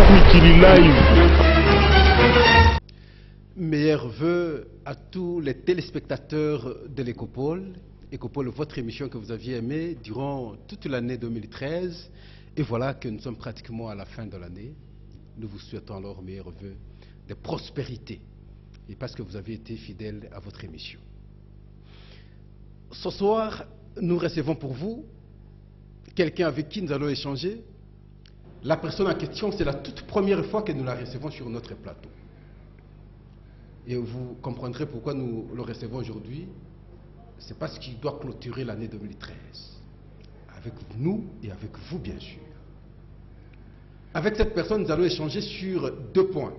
Kulturi Live. Meilleurs vœux à tous les téléspectateurs de l'Écopole. Écopole, votre émission que vous aviez aimée durant toute l'année 2013. Et voilà que nous sommes pratiquement à la fin de l'année. Nous vous souhaitons alors meilleurs vœux de prospérité. Et parce que vous avez été fidèles à votre émission. Ce soir, nous recevons pour vous quelqu'un avec qui nous allons échanger. La personne en question, c'est la toute première fois que nous la recevons sur notre plateau. Et vous comprendrez pourquoi nous le recevons aujourd'hui. C'est parce qu'il doit clôturer l'année 2013. Avec nous et avec vous, bien sûr. Avec cette personne, nous allons échanger sur deux points.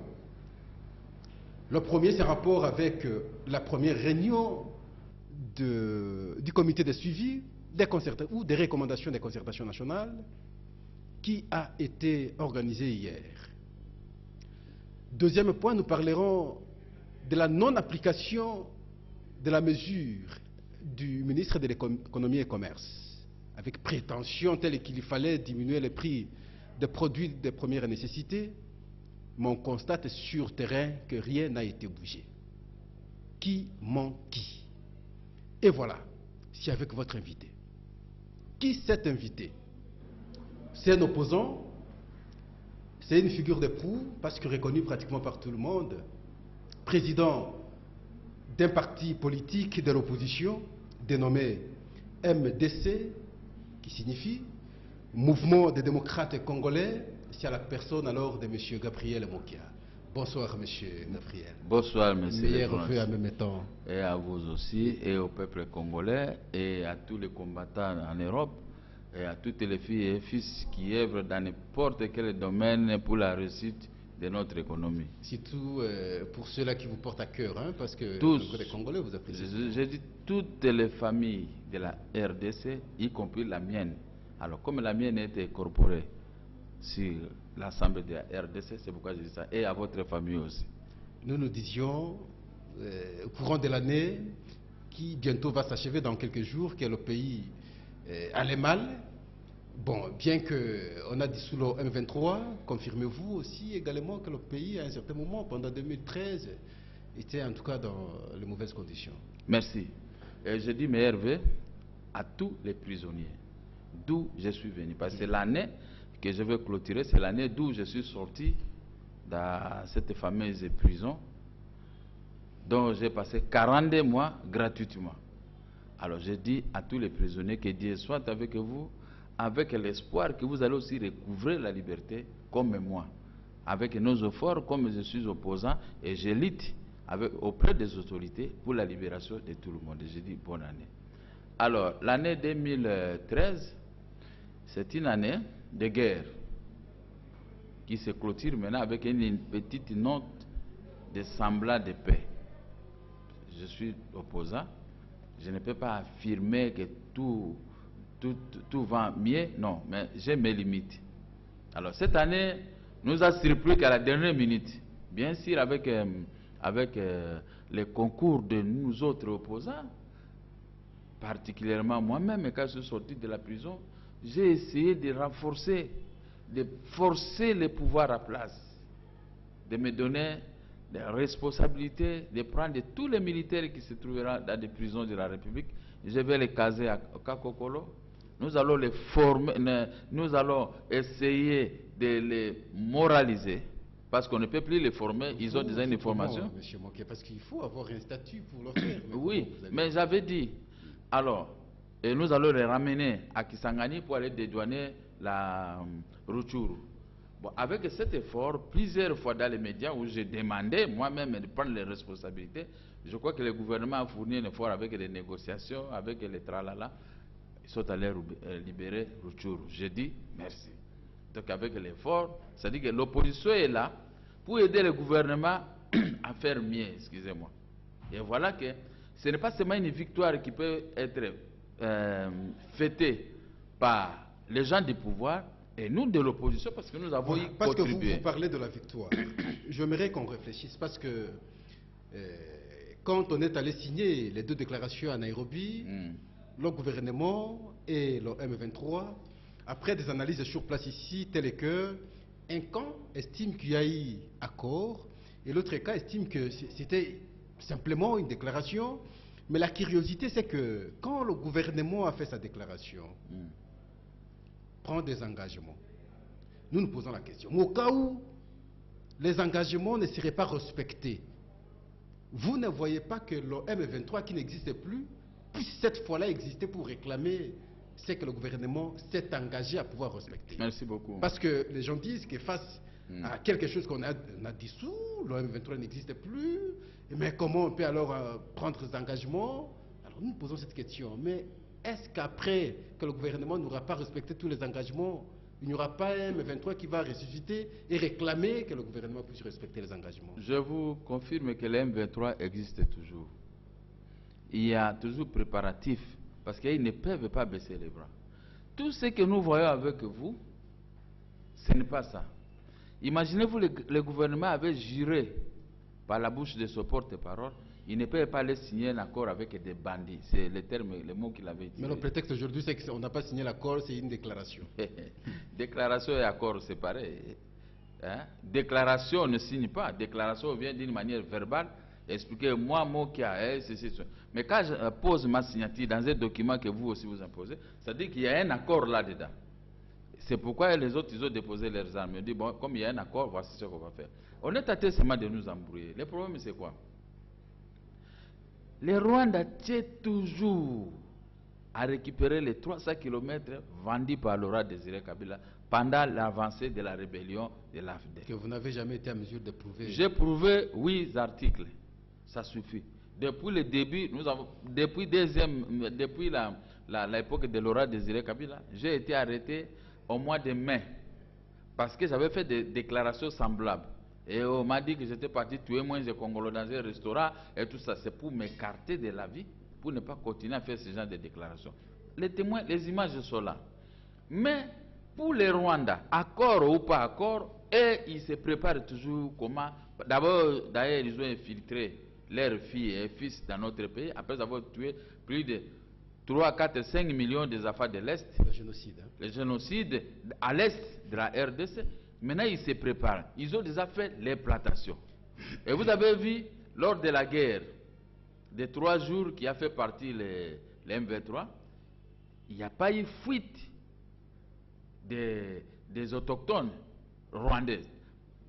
Le premier, c'est rapport avec la première réunion du comité de suivi ou des recommandations des concertations nationales qui a été organisée hier. Deuxième point, nous parlerons de la non-application de la mesure du ministre de l'économie et commerce, avec prétention telle qu'il fallait diminuer les prix des produits de première nécessité, mais on constate sur terrain que rien n'a été bougé. Qui ment qui? Et voilà, c'est avec votre invité. Qui cet invité? C'est un opposant, c'est une figure de proue, parce que reconnu pratiquement par tout le monde, président d'un parti politique de l'opposition, dénommé MDC, qui signifie Mouvement des démocrates congolais, c'est à la personne alors de M. Gabriel Mokia. Bonsoir, M. Gabriel. Bonsoir, M. Meilleurs vœux en même temps. Et à vous aussi, et au peuple congolais, et à tous les combattants en Europe, et à toutes les filles et fils qui œuvrent dans n'importe quel domaine pour la réussite de notre économie. Surtout pour ceux-là qui vous portent à cœur, hein, parce que tous, les Congolais vous apprécient. Je dis toutes les familles de la RDC, y compris la mienne. Alors, comme la mienne est incorporée sur l'Assemblée de la RDC, c'est pourquoi je dis ça, et à votre famille aussi. Nous nous disions, au courant de l'année, qui bientôt va s'achever dans quelques jours, que le pays allait mal. Bon, bien qu'on a dissous le M23, confirmez-vous aussi également que le pays, à un certain moment, pendant 2013, était en tout cas dans les mauvaises conditions. Merci. Et je dis meilleurs vœux à tous les prisonniers, d'où je suis venu. Parce que l'année que je vais clôturer, c'est l'année d'où je suis sorti dans cette fameuse prison, dont j'ai passé 42 mois gratuitement. Alors je dis à tous les prisonniers que Dieu soit avec vous, avec l'espoir que vous allez aussi recouvrer la liberté comme moi. Avec nos efforts, comme je suis opposant, et je lutte auprès des autorités pour la libération de tout le monde. Je dis bonne année. Alors, l'année 2013, c'est une année de guerre qui se clôture maintenant avec une petite note de semblant de paix. Je suis opposant. Je ne peux pas affirmer que tout va mieux, non, mais j'ai mes limites. Alors cette année, nous a surpris qu'à la dernière minute, bien sûr avec les concours de nous autres opposants, particulièrement moi-même, quand je suis sorti de la prison, j'ai essayé de renforcer, de forcer les pouvoirs à place, de me donner des responsabilités, de prendre tous les militaires qui se trouveront dans des prisons de la République. Je vais les caser à Kakokolo. Nous allons les former, nous allons essayer de les moraliser, parce qu'on ne peut plus les former, ils ont déjà une formation. Monsieur Moké, parce qu'il faut avoir un statut pour le faire. Oui, mais j'avais dit, alors, et nous allons les ramener à Kisangani pour aller dédouaner la Rutshuru. Bon, avec cet effort, plusieurs fois dans les médias où j'ai demandé moi-même de prendre les responsabilités, je crois que le gouvernement a fourni un effort avec les négociations, avec les tralala. Ils sont allés libérer Rutshuru. J'ai dit merci. Donc avec l'effort, c'est-à-dire que l'opposition est là pour aider le gouvernement à faire mieux, excusez-moi. Et voilà que ce n'est pas seulement une victoire qui peut être fêtée par les gens du pouvoir et nous de l'opposition, parce que nous avons y parce contribué. Que vous parlez de la victoire. J'aimerais qu'on réfléchisse, parce que quand on est allé signer les deux déclarations à Nairobi, le gouvernement et le M23, après des analyses sur place ici, telles que un camp estime qu'il y a eu accord et l'autre camp estime que c'était simplement une déclaration. Mais la curiosité, c'est que quand le gouvernement a fait sa déclaration, prend des engagements, nous nous posons la question. Au cas où les engagements ne seraient pas respectés, vous ne voyez pas que le M23 qui n'existe plus puisse cette fois-là exister pour réclamer ce que le gouvernement s'est engagé à pouvoir respecter. Merci beaucoup. Parce que les gens disent que face à quelque chose qu'on a dissous, le M23 n'existe plus, mais comment on peut alors prendre des engagements? Alors nous nous posons cette question. Mais est-ce qu'après que le gouvernement n'aura pas respecté tous les engagements, il n'y aura pas un M23 qui va ressusciter et réclamer que le gouvernement puisse respecter les engagements? Je vous confirme que le M23 existe toujours. Il y a toujours préparatif, parce qu'ils ne peuvent pas baisser les bras. Tout ce que nous voyons avec vous, ce n'est pas ça. Imaginez-vous, le gouvernement avait juré par la bouche de son porte-parole, il ne peut pas aller signer un accord avec des bandits. C'est le terme, le mot qu'il avait dit. Mais le prétexte aujourd'hui, c'est qu'on n'a pas signé l'accord, c'est une déclaration. Déclaration et accord, c'est pareil. Hein? Déclaration ne signe pas. Déclaration vient d'une manière verbale. Expliquer moi, ceci. Mais quand je pose ma signature dans un document que vous aussi vous imposez, ça dit qu'il y a un accord là-dedans. C'est pourquoi les autres, ils ont déposé leurs armes. Ils disent, bon, comme il y a un accord, voici ce qu'on va faire. On est tenté seulement de nous embrouiller. Le problème, c'est quoi? Les Rwandais tiennent toujours à récupérer les 300 km vendus par Laurent Désiré Kabila pendant l'avancée de la rébellion de l'AFD. Que vous n'avez jamais été en mesure de prouver. J'ai prouvé 8 articles. Ça suffit. Depuis le début, depuis l'époque de Laurent Désiré Kabila, j'ai été arrêté au mois de mai parce que j'avais fait des déclarations semblables. Et on m'a dit que j'étais parti tuer moins de Congolais dans un restaurant et tout ça. C'est pour m'écarter de la vie, pour ne pas continuer à faire ce genre de déclarations. Les témoins, les images sont là. Mais pour les Rwandais, accord ou pas accord, et ils se préparent toujours comment. D'abord, d'ailleurs, ils ont infiltré leurs filles et fils dans notre pays, après avoir tué plus de 3, 4, 5 millions des affaires de l'Est. Le génocide. Hein? Le génocide à l'Est de la RDC. Maintenant, ils se préparent. Ils ont déjà fait les plantations. Et vous avez vu, lors de la guerre des 3 jours qui a fait partie les M23, il n'y a pas eu fuite des autochtones rwandais.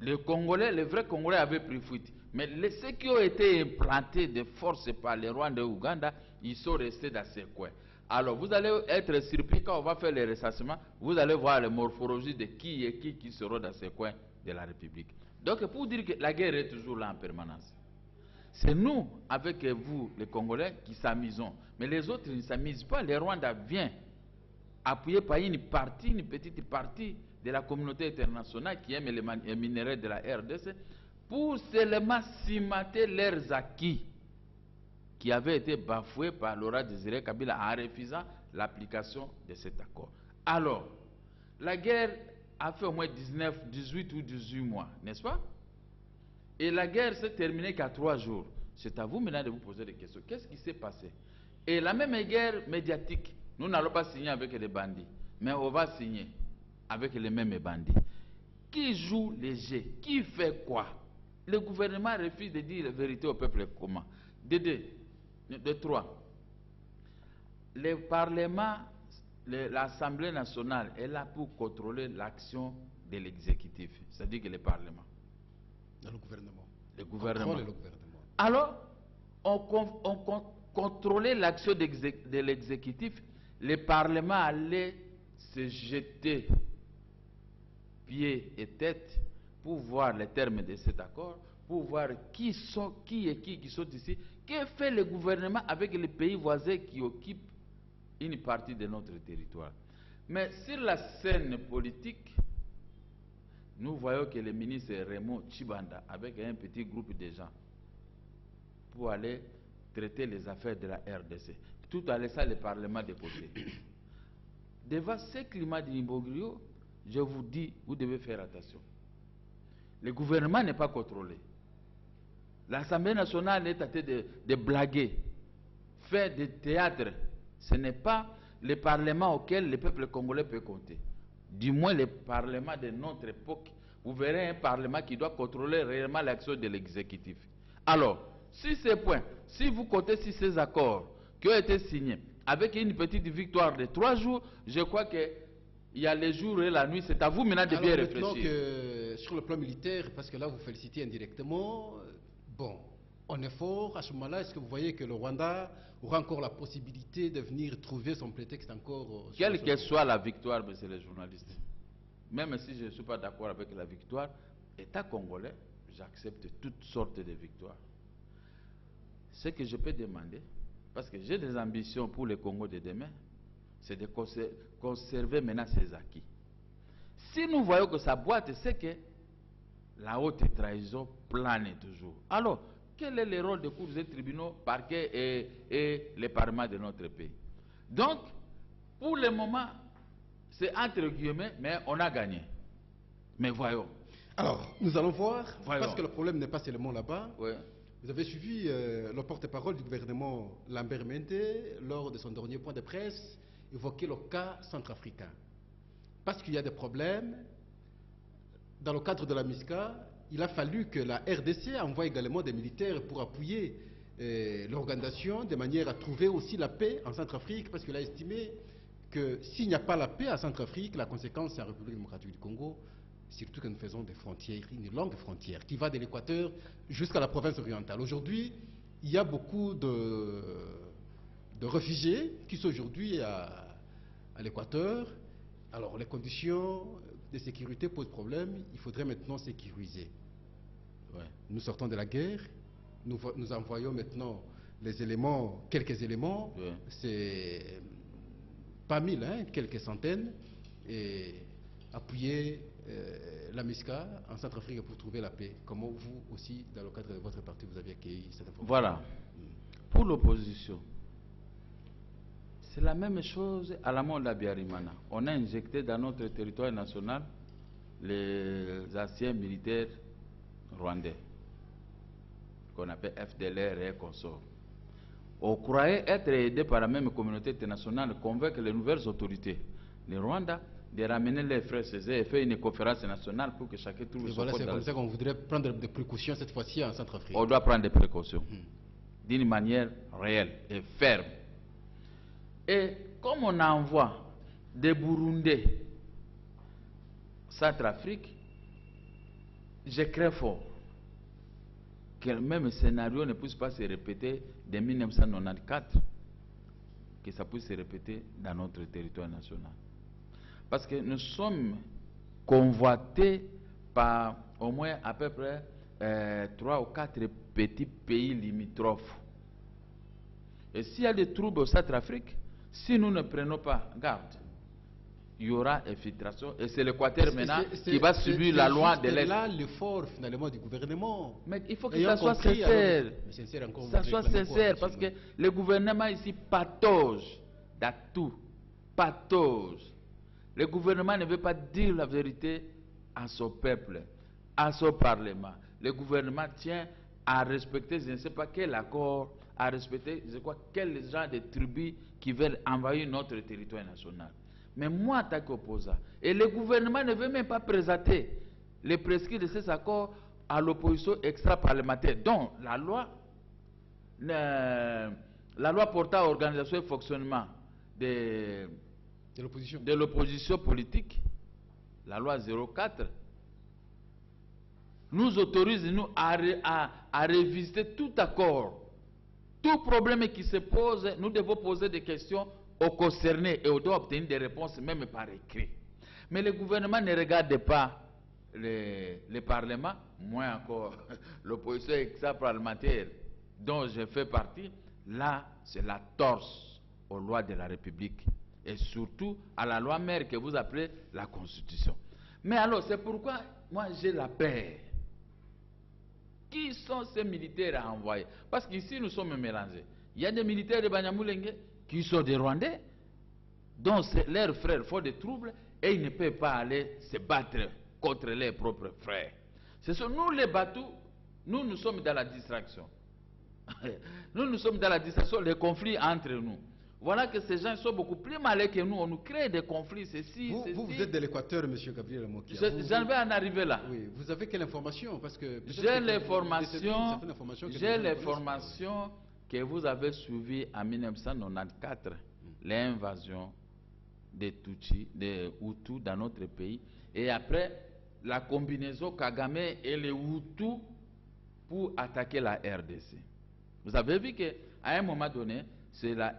Les Congolais, les vrais Congolais avaient pris fuite. Mais ceux qui ont été implantés de force par les Rwandais et Ouganda, ils sont restés dans ces coins. Alors, vous allez être surpris quand on va faire les ressassements, vous allez voir la morphologie de qui et qui seront dans ces coins de la République. Donc, pour dire que la guerre est toujours là en permanence. C'est nous, avec vous, les Congolais, qui s'amusons. Mais les autres ne s'amusent pas. Les Rwandais viennent, appuyés par une petite partie de la communauté internationale qui aime les minéraux de la RDC, pour seulement cimenter leurs acquis qui avaient été bafoués par Laurent Désiré Kabila en refusant l'application de cet accord. Alors, la guerre a fait au moins 18 ou 18 mois, n'est-ce pas? Et la guerre s'est terminée qu'à 3 jours. C'est à vous maintenant de vous poser des questions. Qu'est-ce qui s'est passé? Et la même guerre médiatique, nous n'allons pas signer avec les bandits, mais on va signer avec les mêmes bandits. Qui joue les jeux? Qui fait quoi? Le gouvernement refuse de dire la vérité au peuple comment? De 3. Le Parlement, l'Assemblée nationale est là pour contrôler l'action de l'exécutif, c'est-à-dire que le Parlement. Dans le gouvernement. Le gouvernement. Le gouvernement. Alors, on contrôlait l'action de l'exécutif, le Parlement allait se jeter pieds et tête pour voir les termes de cet accord, pour voir qui sont ici. Que fait le gouvernement avec les pays voisins qui occupent une partie de notre territoire? Mais sur la scène politique, nous voyons que le ministre Raymond Tshibanda, avec un petit groupe de gens, pour aller traiter les affaires de la RDC, tout en laissant le Parlement de côté. Devant ce climat d'imbroglio, je vous dis, vous devez faire attention. Le gouvernement n'est pas contrôlé. L'Assemblée nationale est en train de blaguer, faire des théâtres. Ce n'est pas le Parlement auquel le peuple congolais peut compter. Du moins le Parlement de notre époque, vous verrez un Parlement qui doit contrôler réellement l'action de l'exécutif. Alors, sur ces points, si vous comptez sur ces accords qui ont été signés, avec une petite victoire de 3 jours, je crois qu'il y a les jours et la nuit, c'est à vous maintenant de bien réfléchir. Que sur le plan militaire, parce que là vous félicitez indirectement, bon, on est fort, à ce moment-là, est-ce que vous voyez que le Rwanda aura encore la possibilité de venir trouver son prétexte encore quelle que soit la victoire, monsieur les journalistes, même si je ne suis pas d'accord avec la victoire, État congolais, j'accepte toutes sortes de victoires. Ce que je peux demander, parce que j'ai des ambitions pour le Congo de demain, c'est de conserver maintenant ses acquis. Si nous voyons que ça boite, c'est que la haute trahison plane toujours. Alors, quel est le rôle des cours et tribunaux, parquets et les parlements de notre pays? Donc, pour le moment, c'est entre guillemets, mais on a gagné. Mais voyons. Alors, nous allons voir, parce que le problème n'est pas seulement là-bas. Oui. Vous avez suivi le porte-parole du gouvernement Lambert Mende lors de son dernier point de presse évoquer le cas centrafricain. Parce qu'il y a des problèmes, dans le cadre de la MISCA, il a fallu que la RDC envoie également des militaires pour appuyer l'organisation de manière à trouver aussi la paix en Centrafrique, parce qu'il a estimé que s'il n'y a pas la paix en Centrafrique, la conséquence c'est en République démocratique du Congo, surtout que nous faisons des frontières, une longue frontière qui va de l'Équateur jusqu'à la province orientale. Aujourd'hui, il y a beaucoup de réfugiés qui sont aujourd'hui à l'Équateur. Alors les conditions de sécurité posent problème, il faudrait maintenant sécuriser. Ouais. Nous sortons de la guerre, nous envoyons maintenant les éléments, quelques éléments, ouais. C'est pas 1000, hein, quelques centaines, et appuyer la MISCA en Centrafrique pour trouver la paix. Comment vous aussi, dans le cadre de votre parti, vous avez accueilli cette information? Voilà. Pour l'opposition, c'est la même chose à la mort d'Abiyarimana. On a injecté dans notre territoire national les anciens militaires rwandais, qu'on appelle FDLR et consorts. On croyait être aidé par la même communauté internationale, convaincre les nouvelles autorités, le Rwanda, de ramener les frères Césaire et faire une conférence nationale pour que chacun trouve son voilà, c'est comme ça qu'on voudrait prendre des précautions cette fois-ci en Centrafrique. On doit prendre des précautions, d'une manière réelle et ferme. Et comme on envoie des Burundais Centrafrique, je crains fort que le même scénario ne puisse pas se répéter dès 1994, que ça puisse se répéter dans notre territoire national. Parce que nous sommes convoités par au moins à peu près 3 ou 4 petits pays limitrophes. Et s'il y a des troubles au Centrafrique, si nous ne prenons pas garde, il y aura infiltration et c'est l'Équateur maintenant qui va subir la loi de l'Est. C'est là l'effort finalement du gouvernement. Mais il faut que ça soit sincère. Ça soit sincère parce que le gouvernement ici patauge dans tout. Patauge. Le gouvernement ne veut pas dire la vérité à son peuple, à son parlement. Le gouvernement tient à respecter, je ne sais pas quel accord, à respecter, je crois, quel genre de tribus qui veulent envahir notre territoire national. Mais moi, en tant qu'opposant, et le gouvernement ne veut même pas présenter les prescrits de ces accords à l'opposition extra-parlementaire. Donc, la loi portant organisation et fonctionnement de l'opposition politique, la loi 04, nous autorise nous à réviser tout accord. Tout problème qui se pose, nous devons poser des questions aux concernés et on doit obtenir des réponses même par écrit. Mais le gouvernement ne regarde pas le Parlement, moins encore l'opposition extra-parlementaire dont je fais partie. Là, c'est la torse aux lois de la République et surtout à la loi mère que vous appelez la Constitution. Mais alors, c'est pourquoi moi j'ai la peur. Qui sont ces militaires à envoyer? Parce qu'ici, nous sommes mélangés. Il y a des militaires de Banyamulenge qui sont des Rwandais, dont leurs frères font des troubles et ils ne peuvent pas aller se battre contre leurs propres frères. Ce sont nous les Batus, nous sommes dans la distraction. Nous sommes dans la distraction, les conflits entre nous. Voilà que ces gens sont beaucoup plus malins que nous. On nous crée des conflits, ceci, ceci. Vous êtes de l'Équateur, M. Gabriel Mokia. J'en vais en arriver là. Oui, vous avez quelle information? Parce que j'ai les formations que vous avez suivies en 1994, l'invasion des Tutsis, des Hutus dans notre pays, et après la combinaison Kagame et les Hutus pour attaquer la RDC. Vous avez vu qu'à un moment donné, c'est la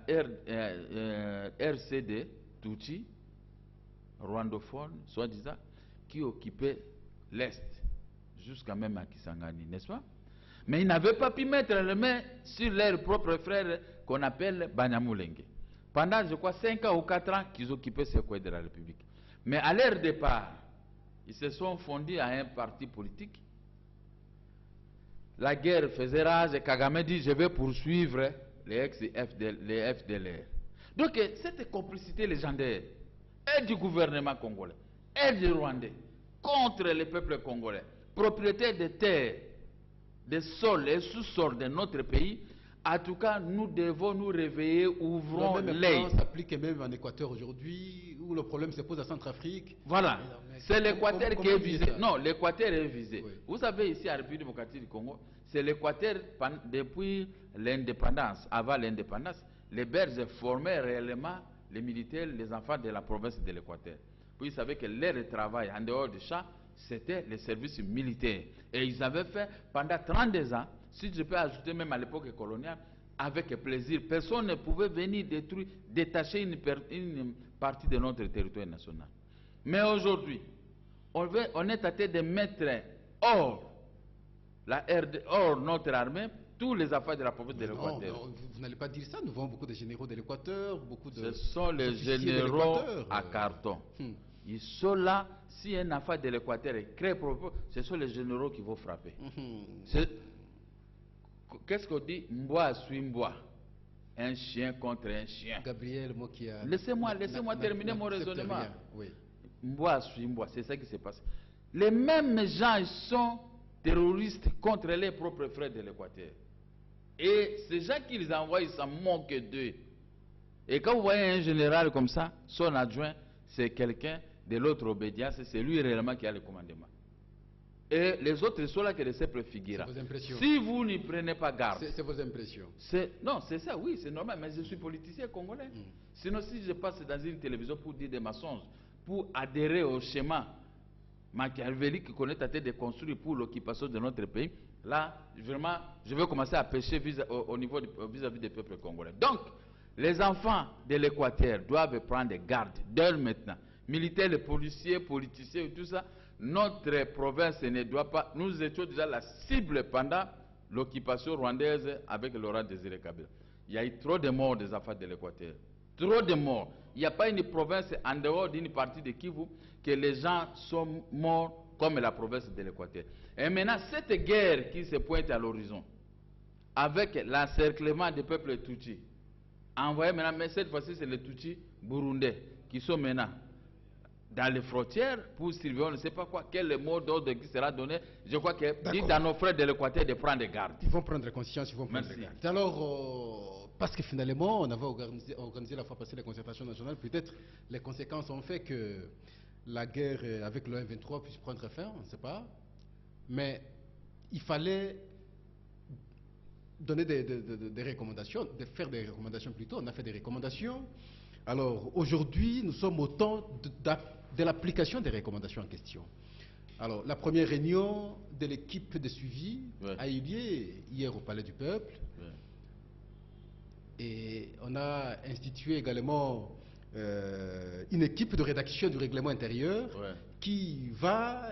RCD, Tutsi, rwandophone, soi-disant, qui occupait l'Est, jusqu'à même à Kisangani, n'est-ce pas? Mais ils n'avaient pas pu mettre les mains sur leurs propres frères qu'on appelle Banyamulenge. Pendant, je crois, 5 ans ou 4 ans qu'ils occupaient ces coins de la République. Mais à leur départ, ils se sont fondus à un parti politique. La guerre faisait rage et Kagame dit, je vais poursuivre les FDLR. Donc, cette complicité légendaire et du gouvernement congolais et du Rwandais contre les peuples congolais, propriétaires des terres, des sols et sous-sols de notre pays, en tout cas, nous devons nous réveiller, ouvrons l'œil. Ça s'applique même en Équateur aujourd'hui, où le problème se pose à Centrafrique. Voilà, c'est l'Équateur qui est visé. Non, l'Équateur est visé. Oui. Vous savez, ici à la République démocratique du Congo, c'est l'Équateur depuis l'indépendance. Avant l'indépendance, les Belges formaient réellement les militaires, les enfants de la province de l'Équateur. Puis ils savaient que leur travail en dehors du champ, c'était les services militaires. Et ils avaient fait pendant 32 ans, si je peux ajouter même à l'époque coloniale, avec plaisir. Personne ne pouvait venir détruire, détacher une partie de notre territoire national. Mais aujourd'hui, on est tenté de mettre hors notre armée tous les affaires de la province de l'Équateur. Non, vous n'allez pas dire ça. Nous voyons beaucoup de généraux de l'Équateur, beaucoup de... Ce sont les généraux à carton. Ils sont là. Si un affaire de l'Équateur est très propre, ce sont les généraux qui vont frapper. Qu'est-ce qu'on dit? Mboa suit mboa. Un chien contre un chien. Gabriel Mokia. Laissez-moi terminer mon raisonnement. Oui. Mboa suit mboa, c'est ça qui se passe. Les mêmes gens sont terroristes contre les propres frères de l'Équateur. Et ces gens qui les envoient, ils s'en moquent d'eux. Et quand vous voyez un général comme ça, son adjoint, c'est quelqu'un de l'autre obédience, c'est lui réellement qui a le commandement. Et les autres sont là que les simples figurants. C'est vos impressions. Si vous n'y prenez pas garde. C'est vos impressions. Non, c'est ça, oui, c'est normal, mais je suis politicien congolais. Sinon, si je passe dans une télévision pour dire des mensonges, pour adhérer au schéma machiavélique qu'on est tenté de construire pour l'occupation de notre pays, là, vraiment, je vais commencer à pêcher vis-à-vis des peuples congolais. Donc, les enfants de l'Équateur doivent prendre garde d'eux maintenant. Militaires, les policiers, politiciens et tout ça, notre province ne doit pas... Nous étions déjà la cible pendant l'occupation rwandaise avec Laurent Désiré Kabila. Il y a eu trop de morts des enfants de l'Équateur. Trop de morts. Il n'y a pas une province en dehors d'une partie de Kivu que les gens sont morts comme la province de l'Équateur. Et maintenant, cette guerre qui se pointe à l'horizon, avec l'encerclement des peuples Tutsis, envoyé maintenant, mais cette fois-ci c'est les Tutsis burundais qui sont maintenant dans les frontières pour surveiller, on ne sait pas quoi, quel mot d'ordre qui sera donné. Je crois que dit à nos frères de l'Équateur de prendre garde. Ils vont prendre conscience, ils vont prendre garde. Alors, parce que finalement, on avait organisé la fois passée les concertations nationales, peut-être les conséquences ont fait que la guerre avec le M23 puisse prendre fin, on ne sait pas. Mais il fallait donner des recommandations, faire des recommandations plutôt. On a fait des recommandations. Alors, aujourd'hui, nous sommes au temps de l'application des recommandations en question. Alors, la première réunion de l'équipe de suivi a eu lieu hier au Palais du Peuple. Et on a institué également une équipe de rédaction du règlement intérieur qui va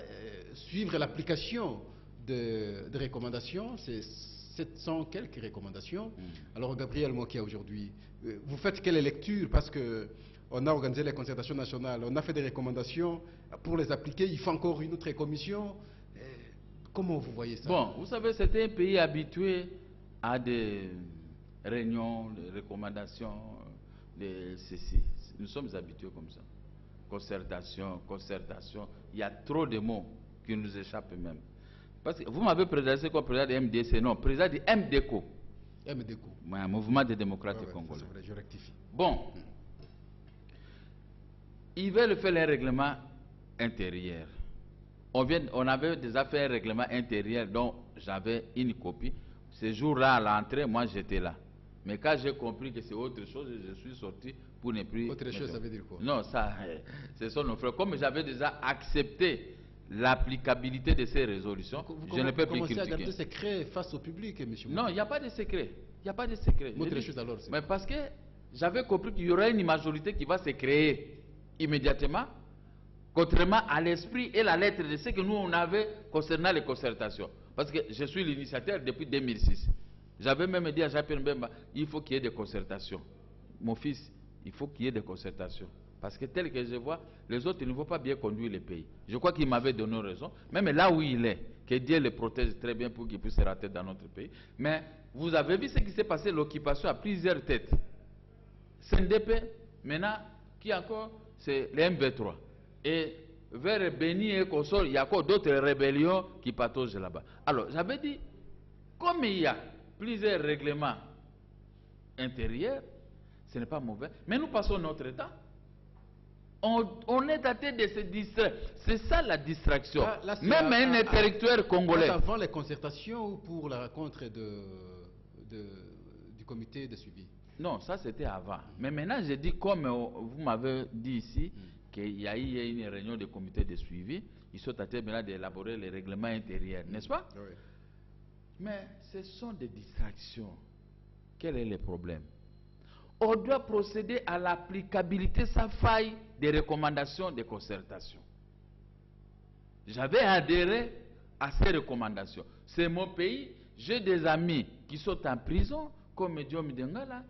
suivre l'application de recommandations. C'est 700 quelques recommandations. Alors, Gabriel Mokia, aujourd'hui, vous faites quelle lecture? Parce qu'on a organisé les concertations nationales, on a fait des recommandations. Pour les appliquer, il faut encore une autre commission. Comment vous voyez ça? Bon, vous savez, c'est un pays habitué à des réunions, des recommandations, de ceci. Nous sommes habitués comme ça. Concertation, concertation. Il y a trop de mots qui nous échappent même. Parce que vous m'avez présenté comme président de MDC, non, président de MDECO. MDCO. Un mouvement des démocrates congolais. C'est vrai, je rectifie. Bon. Ils veulent faire les règlements intérieurs. On avait déjà fait un règlement intérieur dont j'avais une copie. Ce jour-là, à l'entrée, moi j'étais là. Mais quand j'ai compris que c'est autre chose, je suis sorti pour ne plus... Autre chose, ça veut dire quoi? Non, ça, c'est son frère. Comme j'avais déjà accepté l'applicabilité de ces résolutions, je ne peux plus critiquer. Vous commencez à garder secret face au public, monsieur? Non, il n'y a pas de secret. Il n'y a pas de secret. Autre chose alors? Mais parce que j'avais compris qu'il y aurait une majorité qui va se créer immédiatement, contrairement à l'esprit et la lettre de ce que nous on avait concernant les concertations. Parce que je suis l'initiateur depuis 2006. J'avais même dit à Jean-Pierre Mbemba, il faut qu'il y ait des concertations. Mon fils, il faut qu'il y ait des concertations. Parce que tel que je vois, les autres ne vont pas bien conduire le pays. Je crois qu'il m'avait donné raison. Même là où il est, que Dieu le protège très bien pour qu'il puisse se rater dans notre pays. Mais vous avez vu ce qui s'est passé, l'occupation à plusieurs têtes. CNDP, maintenant, qui encore, c'est le MV3. Et vers Béni et Consort, il y a encore d'autres rébellions qui pataugent là-bas. Alors, j'avais dit, comme il y a plusieurs règlements intérieurs, ce n'est pas mauvais, mais nous passons notre temps. On est daté de se distraire. C'est ça la distraction. Là, même un intellectuel congolais. Avant les concertations ou pour la rencontre du comité de suivi? Non, ça c'était avant. Mais maintenant, je dis, comme vous m'avez dit ici, qu'il y a eu une réunion du comité de suivi, ils sont en train maintenant d'élaborer les règlements intérieurs, n'est-ce pas? Oui. Mais ce sont des distractions. Quel est le problème? On doit procéder à l'applicabilité sans faille des recommandations de concertation. J'avais adhéré à ces recommandations. C'est mon pays, j'ai des amis qui sont en prison, comme Diom Dengala,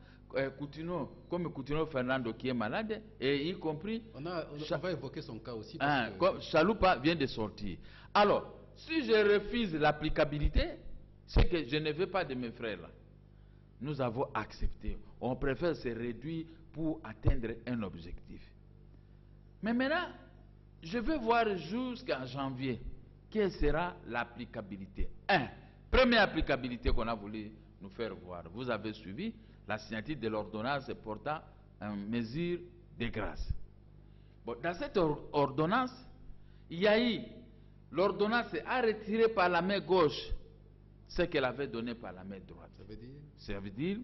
comme Coutinho Fernando qui est malade, et y compris... On va évoquer son cas aussi. Chaloupa vient de sortir. Alors, si je refuse l'applicabilité, c'est que je ne veux pas de mes frères là. Nous avons accepté. On préfère se réduire pour atteindre un objectif. Mais maintenant, je veux voir jusqu'en janvier quelle sera l'applicabilité. Première applicabilité qu'on a voulu nous faire voir. Vous avez suivi la signature de l'ordonnance portant une mesure de grâce. Bon, dans cette ordonnance, il y a eu l'ordonnance a retiré par la main gauche ce qu'elle avait donné par la main droite. Ça veut dire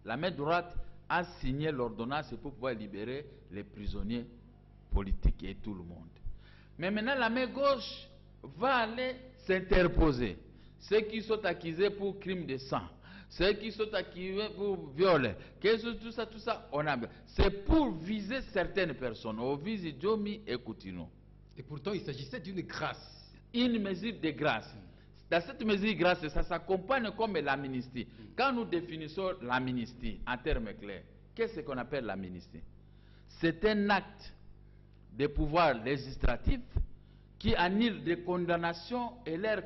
la main droite a signé l'ordonnance pour pouvoir libérer les prisonniers politiques et tout le monde. Mais maintenant, la main gauche va aller s'interposer. Ceux qui sont accusés pour crime de sang, ceux qui sont accusés pour viol, tout ça, on a. C'est pour viser certaines personnes. On vise Djomi et Coutinho. Et pourtant, il s'agissait d'une grâce. Une mesure de grâce. Dans cette mesure de grâce, ça s'accompagne comme l'amnistie. Quand nous définissons l'amnistie en termes clairs, qu'est-ce qu'on appelle l'amnistie? C'est un acte de pouvoir législatif qui annule des condamnations et leurs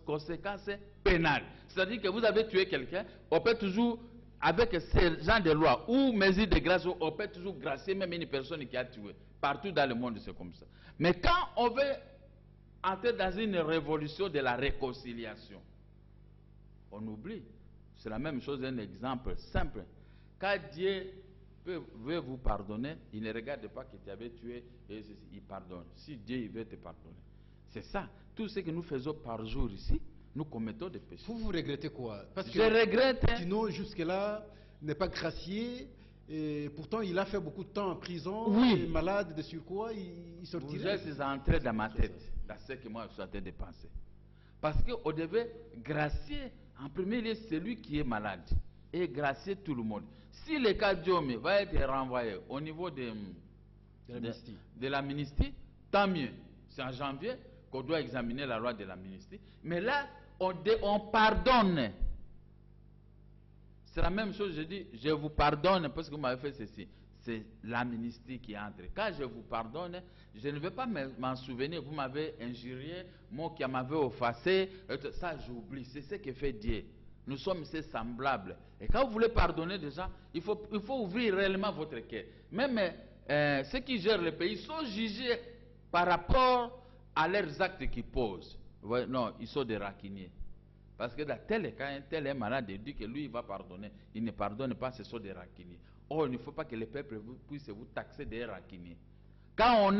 conséquences pénales. C'est-à-dire que vous avez tué quelqu'un, on peut toujours, avec ce genre de loi ou mesure de grâce, on peut toujours gracier même une personne qui a tué. Partout dans le monde, c'est comme ça. Mais quand on veut entrer dans une révolution de la réconciliation, on oublie. C'est la même chose, un exemple simple. Quand Dieu veut vous pardonner, il ne regarde pas que tu avais tué et il pardonne. Si Dieu il veut te pardonner. C'est ça. Tout ce que nous faisons par jour ici, nous commettons des péchés. Vous regrettez quoi? Parce que je regrette. Coutinho, jusque-là, n'est pas gracié. Et pourtant, il a fait beaucoup de temps en prison. Oui. Il est malade de surcroît. Il sortirait. Vous êtes entré dans ma tête, dans ce que moi je suis en train de penser. Parce qu'on devait gracier en premier lieu celui qui est malade et gracier tout le monde. Si le cas Djomé va être renvoyé au niveau de l'amnistie, tant mieux. C'est en janvier qu'on doit examiner la loi de l'amnistie. Mais là, on pardonne. C'est la même chose, je dis, je vous pardonne parce que vous m'avez fait ceci. C'est l'amnistie qui entre. Quand je vous pardonne, je ne vais pas m'en souvenir. Vous m'avez injurié, moi qui m'avais offensé, ça j'oublie. C'est ce que fait Dieu. Nous sommes semblables. Et quand vous voulez pardonner déjà, il faut ouvrir réellement votre cœur. Même ceux qui gèrent le pays sont jugés par rapport à leurs actes qu'ils posent. Ouais, non, ils sont des raquiniers. Parce que dans tel cas, un tel est malade, il dit que lui, il va pardonner. Il ne pardonne pas, ce sont des rancuniers. Or, il ne faut pas que les peuples puissent vous taxer des rancuniers. Quand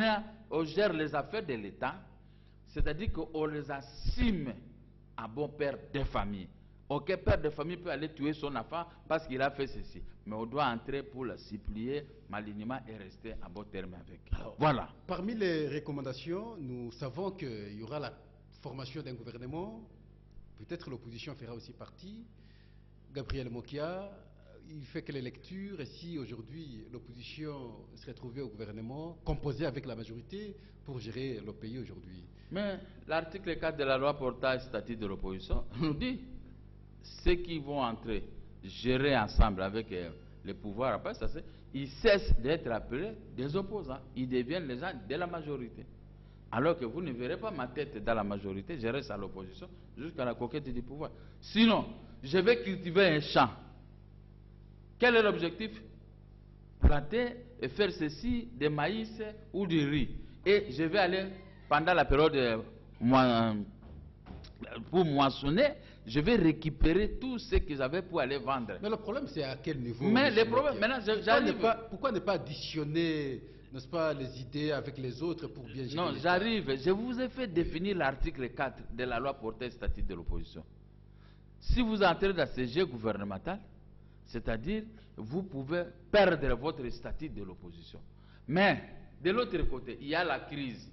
on gère les affaires de l'État, c'est-à-dire qu'on les assume à bon père de famille. Aucun père de famille peut aller tuer son enfant parce qu'il a fait ceci. Mais on doit entrer pour le supplier malignement et rester à bon terme avec. Alors, voilà. Parmi les recommandations, nous savons qu'il y aura la formation d'un gouvernement. Peut-être l'opposition fera aussi partie. Gabriel Mokia, il fait que les lectures. Et si aujourd'hui l'opposition serait trouvée au gouvernement, composée avec la majorité pour gérer le pays aujourd'hui? Mais l'article 4 de la loi portant statut de l'opposition nous dit ceux qui vont entrer, gérer ensemble avec les pouvoirs, après ça, ils cessent d'être appelés des opposants. Ils deviennent les gens de la majorité. Alors que vous ne verrez pas ma tête dans la majorité, je reste à l'opposition jusqu'à la conquête du pouvoir. Sinon, je vais cultiver un champ. Quel est l'objectif? Planter et faire ceci, des maïs ou du riz. Et je vais aller, pendant la période pour moissonner, je vais récupérer tout ce que j'avais pour aller vendre. Mais le problème, c'est à quel niveau? Mais le problème, maintenant, j'arrive. Pourquoi ne pas additionner, n'est-ce pas, les idées avec les autres pour bien gérer? Non, j'arrive. Je vous ai fait définir l'article 4 de la loi portant statut de l'opposition. Si vous entrez dans ce jeu gouvernemental, c'est-à-dire, vous pouvez perdre votre statut de l'opposition. Mais, de l'autre côté, il y a la crise.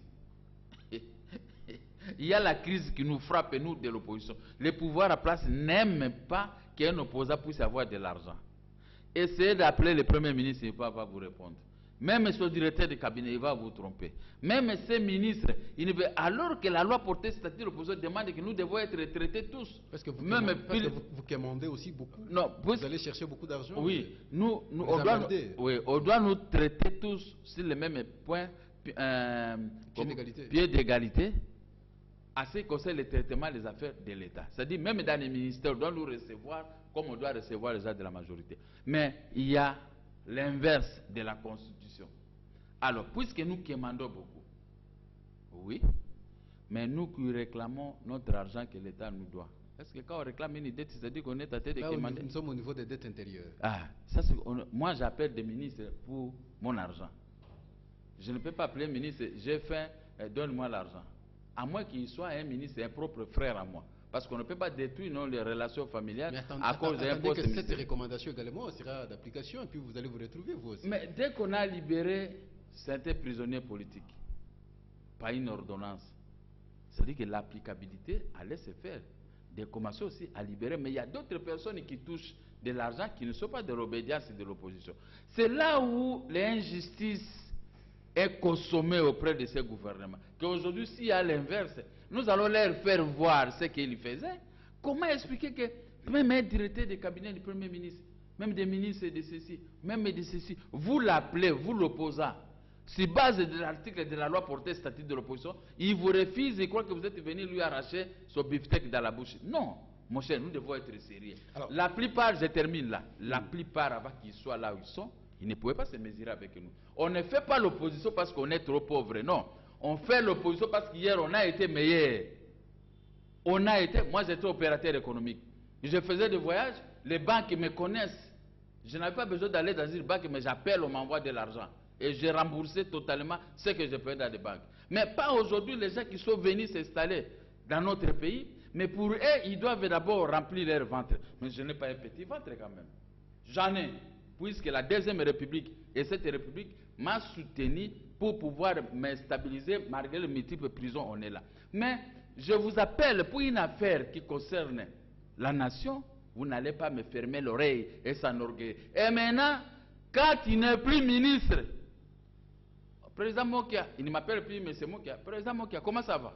Il y a la crise qui nous frappe, nous, de l'opposition. Les pouvoirs à place n'aiment pas qu'un opposant puisse avoir de l'argent. Essayez d'appeler le Premier ministre, il ne va pas vous répondre. Même son directeur de cabinet, il va vous tromper. Même ses ministres, alors que la loi portée statut de l'opposition demande que nous devons être traités tous. Parce que vous commandez aussi beaucoup. Non, vous allez chercher beaucoup d'argent. Oui, on doit nous traiter tous sur le même point, pied d'égalité. À ce qui concerne le traitement des affaires de l'État. C'est-à-dire, même dans les ministères, on doit nous recevoir comme on doit recevoir les gens de la majorité. Mais il y a l'inverse de la Constitution. Alors, puisque nous commandons beaucoup, oui, mais nous qui réclamons notre argent que l'État nous doit. Est-ce que quand on réclame une dette, c'est-à-dire qu'on est tenté de commander? Nous sommes au niveau des dettes intérieures. Moi, j'appelle des ministres pour mon argent. Je ne peux pas appeler un ministre, j'ai faim, donne-moi l'argent. À moins qu'il soit un ministre, un propre frère à moi. Parce qu'on ne peut pas détruire les relations familiales à cause d'un poste ministériel. Cette recommandation également sera d'application et puis vous allez vous retrouver vous aussi. Mais dès qu'on a libéré certains prisonniers politiques, par une ordonnance, c'est-à-dire que l'applicabilité allait se faire. De commencer aussi à libérer. Mais il y a d'autres personnes qui touchent de l'argent qui ne sont pas de l'obédience et de l'opposition. C'est là où l'injustice est consommé auprès de ces gouvernements. Qu'aujourd'hui, s'il y a l'inverse, nous allons leur faire voir ce qu'ils faisaient. Comment expliquer que même un directeur de cabinet du Premier ministre, même des ministres de ceci, même de ceci, vous l'appelez, vous l'opposant, sur base de l'article de la loi portée statut de l'opposition, il vous refuse, il croit que vous êtes venu lui arracher son beefsteak dans la bouche. Non, mon cher, nous devons être sérieux. Alors, la plupart, je termine là, la plupart, avant qu'ils soient là où ils sont, ils ne pouvaient pas se mesurer avec nous. On ne fait pas l'opposition parce qu'on est trop pauvre, non. On fait l'opposition parce qu'hier, on a été meilleur. Moi j'étais opérateur économique. Je faisais des voyages, les banques me connaissent. Je n'avais pas besoin d'aller dans une banque, mais j'appelle, on m'envoie de l'argent. Et j'ai remboursé totalement ce que je payais dans des banques. Mais pas aujourd'hui les gens qui sont venus s'installer dans notre pays, mais pour eux, ils doivent d'abord remplir leur ventre. Mais je n'ai pas un petit ventre quand même. J'en ai. Puisque la Deuxième République et cette République m'a soutenu pour pouvoir me stabiliser malgré les multiples prisons, on est là. Mais je vous appelle pour une affaire qui concerne la nation, vous n'allez pas me fermer l'oreille et s'enorgueillir. Et maintenant, quand il n'est plus ministre, président Mokia, il ne m'appelle plus, mais c'est Mokia. Président Mokia, comment ça va?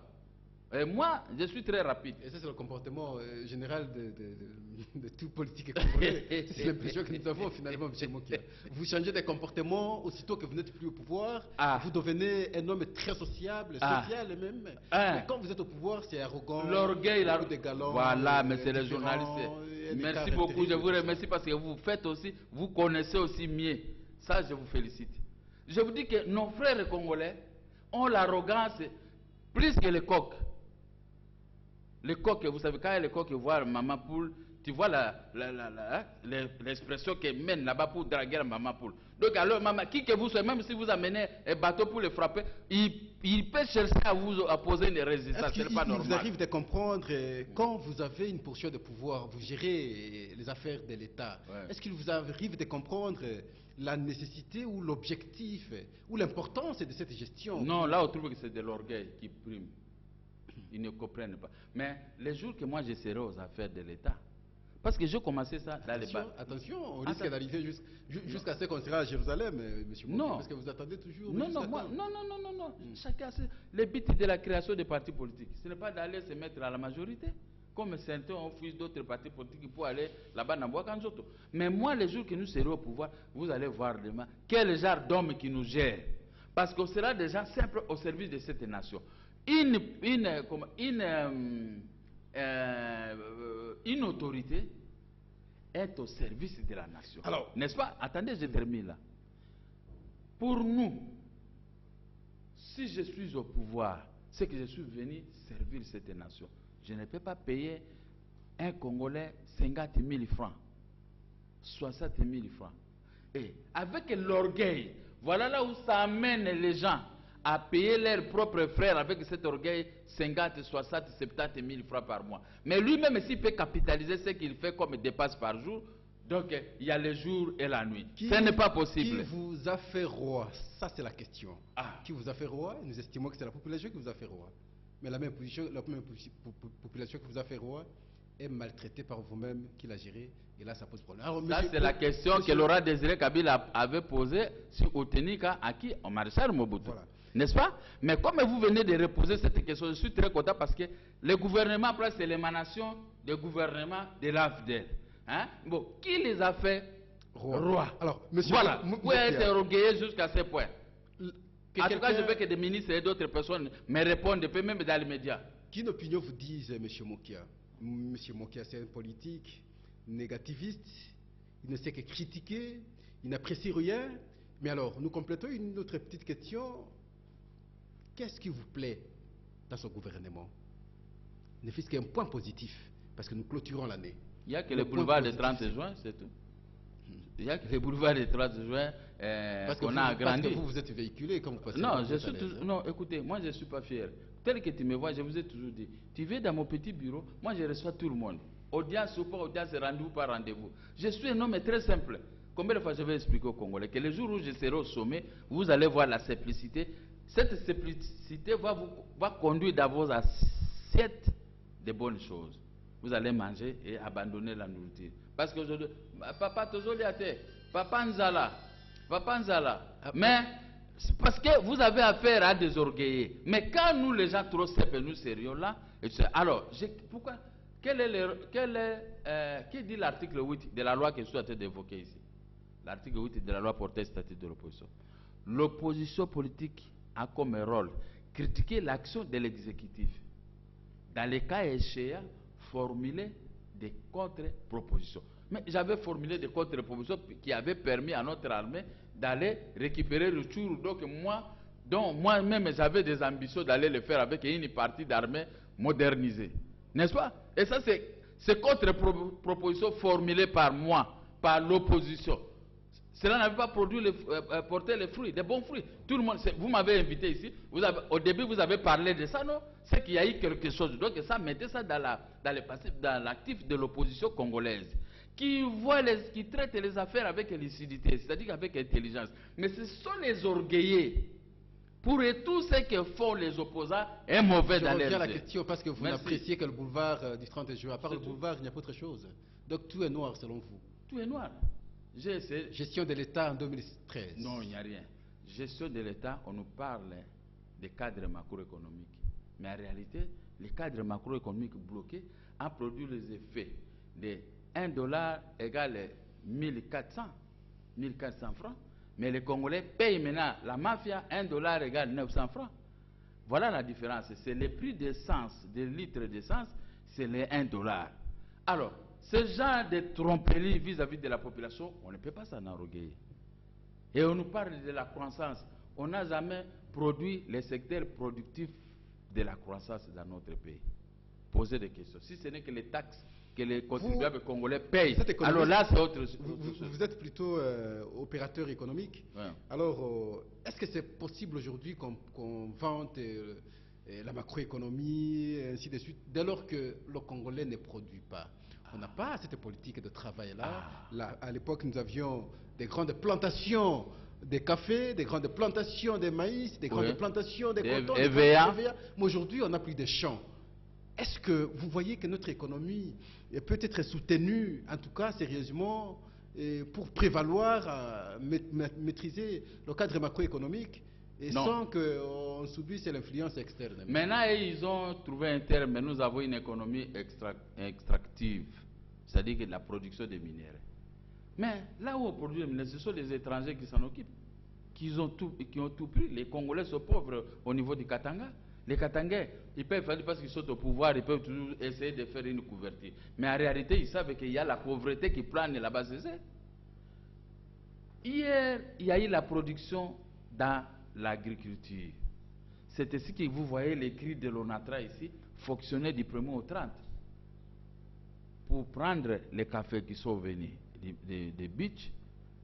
Et moi, je suis très rapide. Et ça, c'est le comportement général de tout politique congolais. C'est l'impression que nous avons finalement, M. Mokia. Vous changez de comportement aussitôt que vous n'êtes plus au pouvoir. Vous devenez un homme très sociable, social même. Mais quand vous êtes au pouvoir, c'est arrogant. L'orgueil, des galons. Voilà, mais c'est les journalistes. Merci beaucoup, je vous remercie parce que vous faites aussi, vous connaissez aussi mieux. Ça, je vous félicite. Je vous dis que nos frères congolais ont l'arrogance plus que les coqs. Le coq, vous savez, quand le coq voit maman poule, tu vois l'expression qui mène là-bas pour draguer la maman poule. Donc alors, maman, qui que vous soyez, même si vous amenez un bateau pour le frapper, il peut chercher à vous opposer une résistance. Est-ce Ce n'est pas qu'il vous normal. arrive de comprendre quand vous avez une portion de pouvoir, vous gérez les affaires de l'État, Ouais. est-ce qu'il vous arrive de comprendre la nécessité ou l'objectif ou l'importance de cette gestion? Non, là, on trouve que c'est de l'orgueil qui prime. Ils ne comprennent pas. Mais les jours que moi je serai aux affaires de l'État, parce que j'ai commencé ça dans les bas. Attention, on risque d'arriver jusqu'à ce qu'on sera à Jérusalem, monsieur Moki, parce que vous attendez toujours. Non, Chacun sait. Le but de la création des partis politiques, ce n'est pas d'aller se mettre à la majorité, comme certains ont fui d'autres partis politiques pour aller là-bas dans Boakanzoto. Mais moi, les jours que nous serons au pouvoir, vous allez voir demain quel genre d'homme qui nous gère. Parce qu'on sera des gens simples au service de cette nation. Une autorité est au service de la nation. Alors, n'est-ce pas? Attendez, je termine là. Pour nous, si je suis au pouvoir, c'est que je suis venu servir cette nation. Je ne peux pas payer un Congolais 50 000 francs, 60 000 francs. Et avec l'orgueil, voilà là où ça amène les gens à payer leurs propres frères avec cet orgueil 50, 60, 70 000 francs par mois. Mais lui-même, s'il peut capitaliser ce qu'il fait comme dépasse par jour, donc il y a le jour et la nuit. Ce n'est pas possible. Qui vous a fait roi? Ça, c'est la question. Ah. Qui vous a fait roi? Nous estimons que c'est la population qui vous a fait roi. Mais la même population qui vous a fait roi est maltraitée par vous-même qui l'a gérée. Et là, ça pose problème. Alors, ça, c'est la question que Laurent Désiré Kabila avait posée sur Otenika à qui? Au maréchal Mobutu. Voilà. N'est-ce pas? Mais comme vous venez de reposer cette question, je suis très content parce que le gouvernement, après, c'est l'émanation du gouvernement de l'AFDEL. Hein? Bon, qui les a fait roi? Alors, monsieur, voilà, vous pouvez être orgueilleux jusqu'à ce point. En tout cas, je veux que des ministres et d'autres personnes me répondent, même dans les médias. Quelle opinion vous disent, monsieur Mokia? Monsieur Mokia, c'est un politique négativiste, il ne sait que critiquer, il n'apprécie rien. Mais alors, nous complétons une autre petite question. Qu'est-ce qui vous plaît dans ce gouvernement? Ne fût-ce qu'un point positif, parce que nous clôturons l'année. Il n'y a que le boulevard du 30 juin, c'est tout. Il n'y a que le boulevard du 30 juin qu'on a agrandi. Parce que vous êtes véhiculé quand vous passez. Non, non, écoutez, moi je ne suis pas fier. Tel que tu me vois, je vous ai toujours dit, tu viens dans mon petit bureau, moi je reçois tout le monde. Audience ou pas audience, rendez-vous par rendez-vous. Je suis un homme très simple. Combien de fois je vais expliquer aux Congolais que le jour où je serai au sommet, vous allez voir la simplicité. Cette simplicité va conduire dans vos assiettes de bonnes choses. Vous allez manger et abandonner la nourriture. Parce qu'aujourd'hui, papa Tozoliate, papa Nzala. Mais parce que vous avez affaire à des orgueillés. Mais quand nous, les gens trop simples, nous sérieux là, alors, pourquoi? Qui dit l'article 8 de la loi que je suis en train d'évoquer ici? L'article 8 de la loi portant statut de l'opposition. L'opposition politique a comme rôle critiquer l'action de l'exécutif. Dans les cas échéants, formuler des contre-propositions. Mais j'avais formulé des contre-propositions qui avaient permis à notre armée d'aller récupérer le Tchourou. Donc moi-même, j'avais des ambitions d'aller le faire avec une partie d'armée modernisée. N'est-ce pas? Et ça, c'est contre-propositions formulées par moi, par l'opposition. Cela n'avait pas porté les fruits, des bons fruits. Tout le monde, vous m'avez invité ici, au début vous avez parlé de ça, non? C'est qu'il y a eu quelque chose. Donc ça, mettez ça dans l'actif de l'opposition congolaise, qui traite les affaires avec lucidité, c'est-à-dire avec intelligence. Mais ce sont les orgueillés. Pour tout ce que font les opposants est mauvais dans l'air. Je reviens à la question parce que vous n'appréciez que le boulevard du 30 juin. À part le boulevard, il n'y a pas autre chose. Donc tout est noir selon vous. Tout est noir. Gestion de l'État en 2013. Non, il n'y a rien. Gestion de l'État, on nous parle des cadres macroéconomiques. Mais en réalité, les cadres macroéconomiques bloqués ont produit les effets de $1 égale 1400 francs. Mais les Congolais payent maintenant la mafia $1 égale 900 francs. Voilà la différence. C'est le prix d'essence, des litres d'essence, c'est les $1. Alors, ce genre de tromperie vis-à-vis de la population, on ne peut pas s'en enorgueillir. Et on nous parle de la croissance. On n'a jamais produit les secteurs productifs de la croissance dans notre pays. poser des questions. Si ce n'est que les taxes que les contribuables congolais payent, Alors alors là, c'est autre chose. Vous êtes plutôt opérateur économique. Ouais. Alors, est-ce que c'est possible aujourd'hui qu'on vante la macroéconomie, et ainsi de suite, dès lors que le Congolais ne produit pas? On n'a pas cette politique de travail-là. Là, à l'époque, nous avions des grandes plantations de café, des grandes plantations de maïs, des grandes plantations de coton, des EVA. Mais aujourd'hui, on n'a plus de champs. Est-ce que vous voyez que notre économie peut être soutenue, en tout cas sérieusement, pour prévaloir, maîtriser le cadre macroéconomique et sans qu'on subisse l'influence externe? Maintenant, ils ont trouvé un terme, mais nous avons une économie extractive, c'est-à-dire que la production des minéraux. Mais là où on produit les minéraux, ce sont les étrangers qui s'en occupent, qui ont tout pris. Les Congolais sont pauvres au niveau du Katanga. Les Katangais, ils peuvent faire parce qu'ils sont au pouvoir, ils peuvent toujours essayer de faire une couverture. Mais en réalité, ils savent qu'il y a la pauvreté qui plane là-bas. Hier, il y a eu la production dans l'agriculture. C'est ici que vous voyez les cris de l'ONATRA ici, fonctionner du 1er au 30. Pour prendre les cafés qui sont venus des beaches,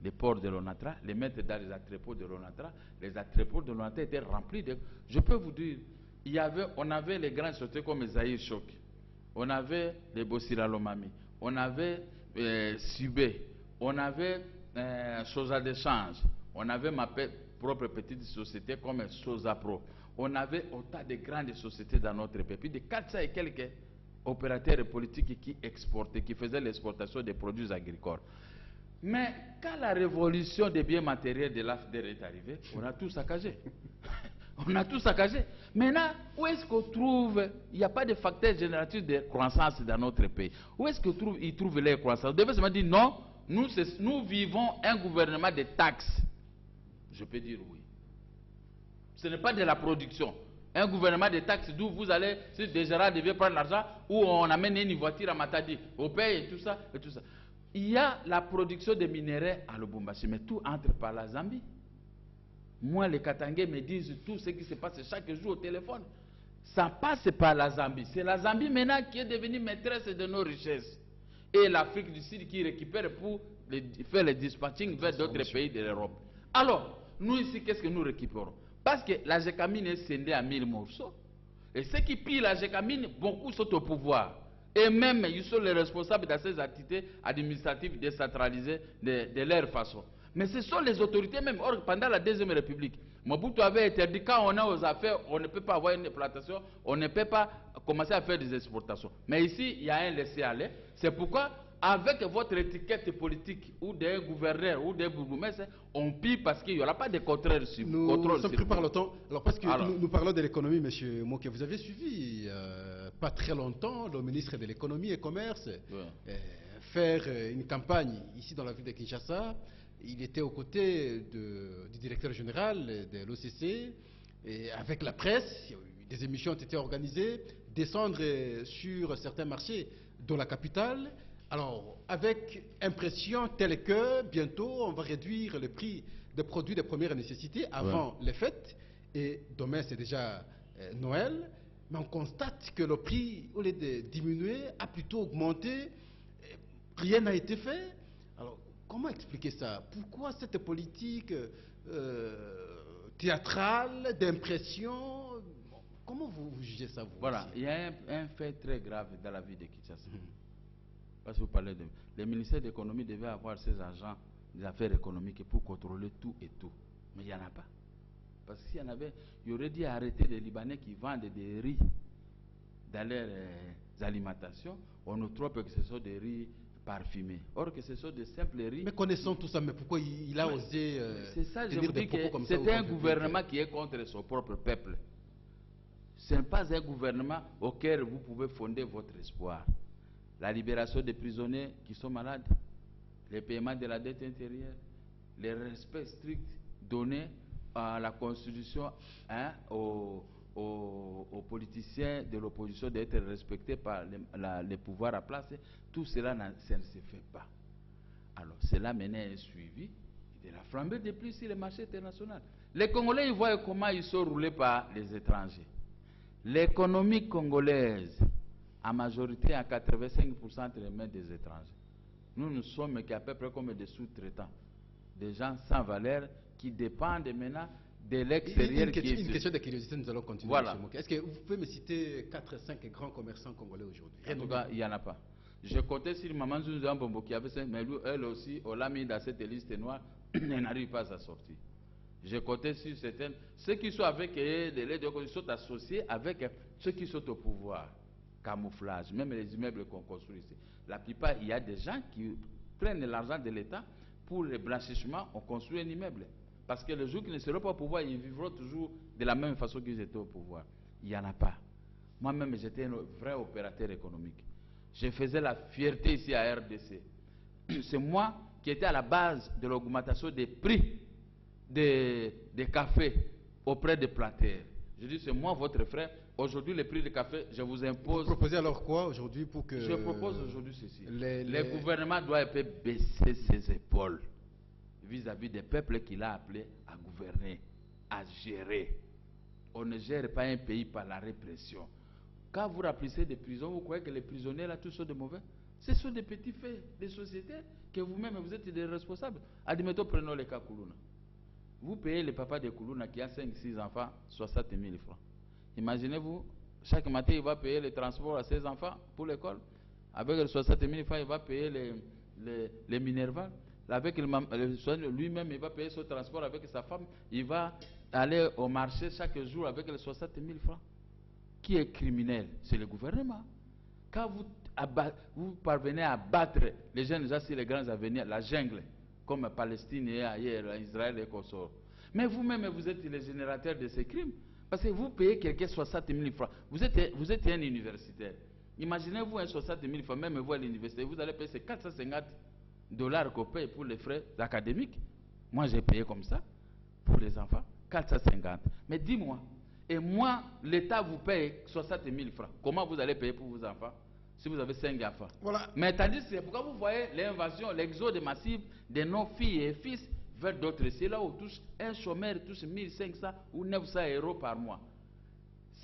des ports de l'ONATRA, les mettre dans les entrepôts de l'ONATRA. Les entrepôts de l'ONATRA étaient remplis de... Je peux vous dire, on avait les grandes sociétés comme Zahir Choc, on avait les Bossira Lomami, on avait Subé, on avait Sosa d'échange, on avait ma propre petite société comme Sosa Pro. On avait autant de grandes sociétés dans notre pays, plus de 400 et quelques opérateurs politiques qui exportaient, qui faisaient l'exportation des produits agricoles. Mais quand la révolution des biens matériels de l'AFDR est arrivée, on a tout saccagé. On a tout saccagé. Maintenant, où est-ce qu'on trouve, il n'y a pas de facteur générateur de croissance dans notre pays. Où est-ce qu'ils trouvent les croissances? On devait se dire non, nous vivons un gouvernement de taxes. Je peux dire oui. Ce n'est pas de la production. Un gouvernement de taxes d'où vous allez, si déjà devait prendre l'argent, où on amène une voiture à Matadi, on paye et tout ça, et tout ça. Il y a la production de minéraux à Lubumbashi, mais tout entre par la Zambie. Moi, les Katangais me disent tout ce qui se passe chaque jour au téléphone. Ça passe par la Zambie. C'est la Zambie maintenant qui est devenue maîtresse de nos richesses. Et l'Afrique du Sud qui récupère pour faire le dispatching vers d'autres pays de l'Europe. Alors, nous ici, qu'est-ce que nous récupérons? Parce que la Gécamine est scindée à 1000 morceaux. Et ceux qui pillent la Gécamine, beaucoup sont au pouvoir. Et même, ils sont les responsables de ces activités administratives décentralisées de leur façon. Mais ce sont les autorités même. Or, pendant la Deuxième République, Mobutu avait interdit, quand on est aux affaires, on ne peut pas avoir une plantation, on ne peut pas commencer à faire des exportations. Mais ici, il y a un laisser-aller. C'est pourquoi, avec votre étiquette politique, ou des gouverneurs, ou des bourgmestres, on pille parce qu'il n'y aura pas de contrôle sur vous. Nous sommes pris par le temps. Alors, parce que nous parlons de l'économie, M. Moké, vous avez suivi, pas très longtemps, le ministre de l'économie et commerce, faire une campagne ici dans la ville de Kinshasa. Il était aux côtés du directeur général de l'OCC, et avec la presse, des émissions ont été organisées, descendre sur certains marchés de la capitale. Alors, avec impression telle que bientôt on va réduire le prix des produits de première nécessité avant les fêtes, et demain c'est déjà Noël, mais on constate que le prix, au lieu de diminuer, a plutôt augmenté, rien n'a été fait. Alors, comment expliquer ça? Pourquoi cette politique théâtrale, d'impression? Comment vous jugez ça, vous? Voilà, il y a un fait très grave dans la vie de Kinshasa. Parce que vous parlez de... Le ministère de l'économie devait avoir ses agents des affaires économiques pour contrôler tout et tout. Mais il n'y en a pas. Parce que s'il y en avait, il aurait dû arrêter les Libanais qui vendent des riz dans leurs alimentations. On nous trompe que ce sont des riz parfumés. Or que ce sont des simples riz. Mais connaissant tout ça, mais pourquoi il a osé c'est ça, je vous dis que c'est un gouvernement qui est contre son propre peuple. Ce n'est pas un gouvernement auquel vous pouvez fonder votre espoir. La libération des prisonniers qui sont malades, le paiement de la dette intérieure, le respect strict donné à la Constitution, aux politiciens de l'opposition d'être respectés par les pouvoirs à place, tout cela ça ne se fait pas. Alors, cela menait un suivi de la flambée des prix sur les marchés internationaux. Les Congolais, ils voient comment ils sont roulés par les étrangers. L'économie congolaise en majorité à 85% entre les mains des étrangers. Nous ne sommes qu'à peu près comme des sous-traitants, des gens sans valeur qui dépendent maintenant de l'extérieur. Une question de curiosité, nous allons continuer. Voilà. Est-ce que vous pouvez me citer 4 ou 5 grands commerçants congolais aujourd'hui? En tout cas, il n'y en a pas. Je comptais sur Maman Zouza Mbombo qui avait 5, mais lui, elle aussi, on l'a mis dans cette liste noire, elle n'arrive pas à sortir. Je comptais sur certaines. Ceux qui sont avec ils sont associés avec ceux qui sont au pouvoir. Camouflage, même les immeubles qu'on construit ici. La plupart, il y a des gens qui prennent l'argent de l'État pour le blanchissement, on construit un immeuble. Parce que le jour qu'ils ne seront pas au pouvoir, ils vivront toujours de la même façon qu'ils étaient au pouvoir. Il n'y en a pas. Moi-même, j'étais un vrai opérateur économique. Je faisais la fierté ici à RDC. C'est moi qui étais à la base de l'augmentation des prix des cafés auprès des planteurs. Je dis, c'est moi votre frère. Aujourd'hui, le prix du café, je vous impose. Vous proposez alors quoi aujourd'hui pour que... Je propose aujourd'hui ceci. Le gouvernement doit baisser ses épaules vis-à-vis des peuples qu'il a appelés à gouverner, à gérer. On ne gère pas un pays par la répression. Quand vous remplissez des prisons, vous croyez que les prisonniers là, tous sont de mauvais? Ce sont des petits faits des sociétés que vous-même, vous êtes des responsables. Admettons, prenons le cas Koulouna. Vous payez le papa de Koulouna qui a 5-6 enfants 60 000 francs. Imaginez-vous, chaque matin, il va payer le transport à ses enfants pour l'école. Avec les 60 000 francs, il va payer les Minerval. Avec lui-même, il va payer son transport avec sa femme. Il va aller au marché chaque jour avec les 60 000 francs. Qui est criminel? C'est le gouvernement. Quand vous parvenez à battre les jeunes gens sur les grands avenirs, la jungle, comme Palestine et ailleurs, Israël et consorts. Mais vous-même, vous êtes les générateurs de ces crimes. Parce que vous payez quelqu'un 60 000 francs. Vous êtes un universitaire. Imaginez-vous un 60 000 francs, même vous à l'université, vous allez payer ces 450 $ qu'on paye pour les frais académiques. Moi, j'ai payé comme ça pour les enfants, 450. Mais dis-moi, et moi, l'État vous paye 60 000 francs. Comment vous allez payer pour vos enfants si vous avez 5 enfants? Voilà. Mais tandis que c'est pourquoi vous voyez l'invasion, l'exode massif de nos filles et fils vers d'autres. C'est là où un chômeur touche 1500 ou 900 € par mois.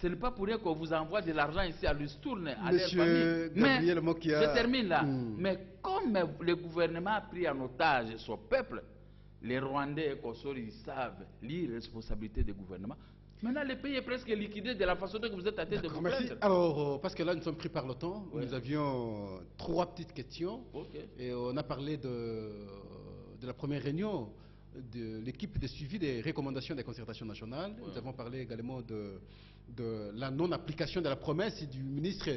Ce n'est pas pour rien qu'on vous envoie de l'argent ici à l'Ustourne, à leur famille. Mais, je termine là. Mais comme le gouvernement a pris en otage son peuple, les Rwandais et consorts, ils savent l'irresponsabilité du gouvernement. Maintenant, le pays est presque liquidé de la façon dont vous êtes à tête de vous plaindre. Alors, parce que là, nous sommes pris par le temps, oui. Nous avions 3 petites questions. Okay. Et on a parlé de la première réunion de l'équipe de suivi des recommandations des concertations nationales. Oui. Nous avons parlé également de la non-application de la promesse du ministre